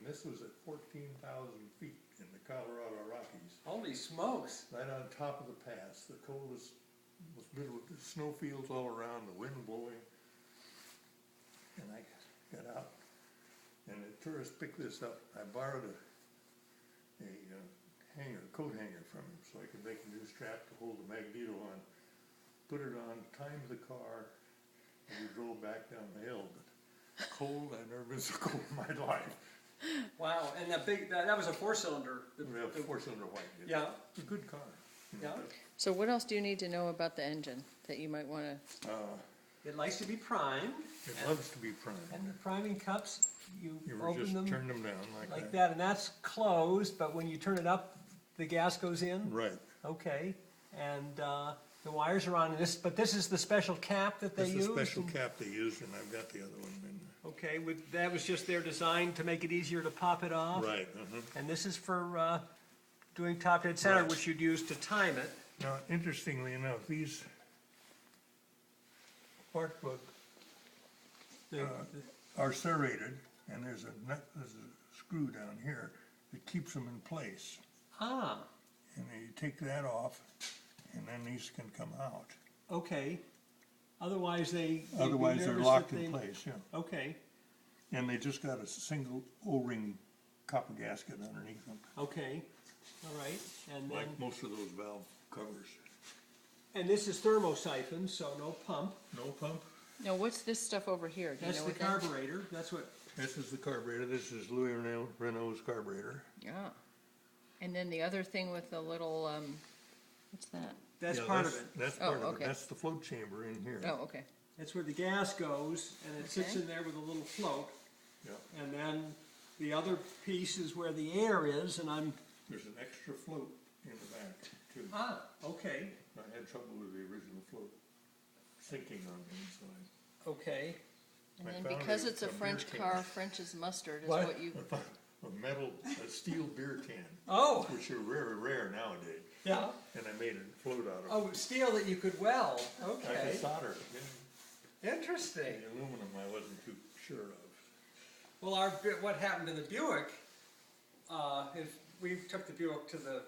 and this was at 14,000 feet in the Colorado Rockies, Holy smokes. right on top of the pass. The coldest was middle with the snowfields all around, the wind blowing. And I got out, and the tourists picked this up. I borrowed a coat hanger from him, so I could make a new strap to hold the Magneto on. Put it on, timed the car, and we drove back down the hill. But cold, I've never been so cold in my life. Wow, and that was a four-cylinder. We have four-cylinder white. Yeah. It's a good car. Yeah. So what else do you need to know about the engine that you might want to? It likes to be primed. It loves to be primed. And the priming cups, you You open just them turn them down like that, and that's closed, but when you turn it up, the gas goes in? Right. Okay, and the wires are on this, but this is the special cap that they That's use? the special cap they used, and I've got the other one. Okay, that was just their design to make it easier to pop it off? Right. And this is for doing top dead center, Right. which you'd use to time it. Now, interestingly enough, these spark plug are serrated, and there's a screw down here that keeps them in place. Ah, And then you take that off, and then these can come out. okay. Otherwise, you'd be Otherwise, they're nervous locked that in place, yeah. Okay, And they just got a single O-ring copper gasket underneath them, okay, all right. And then, like most of those valve covers. and this is thermosiphon, so no pump. No pump? No, what's this stuff over here? Do you That's know the what that? carburetor, that's what, This is the carburetor. This is Louis Renault's carburetor. Yeah. And then the other thing with the little, what's that? that's Yeah, part of it. That's Oh, part of okay. it. That's the float chamber in here. Oh, okay. That's where the gas goes, and it sits Okay. in there with a little float. Yeah. And then the other piece is where the air is, and There's an extra float in the back, too. okay, I had trouble with the original float sinking on the inside. okay. And I then found because a- it's a a beer French can. car, French's mustard is What? what you, A steel beer can, Oh, which are very rare nowadays, yeah. and I made a float out of it. Oh, steel that you could weld, I okay. could solder it. Interesting. The aluminum I wasn't too sure of. Well, what happened to the Buick, is we took the Buick to the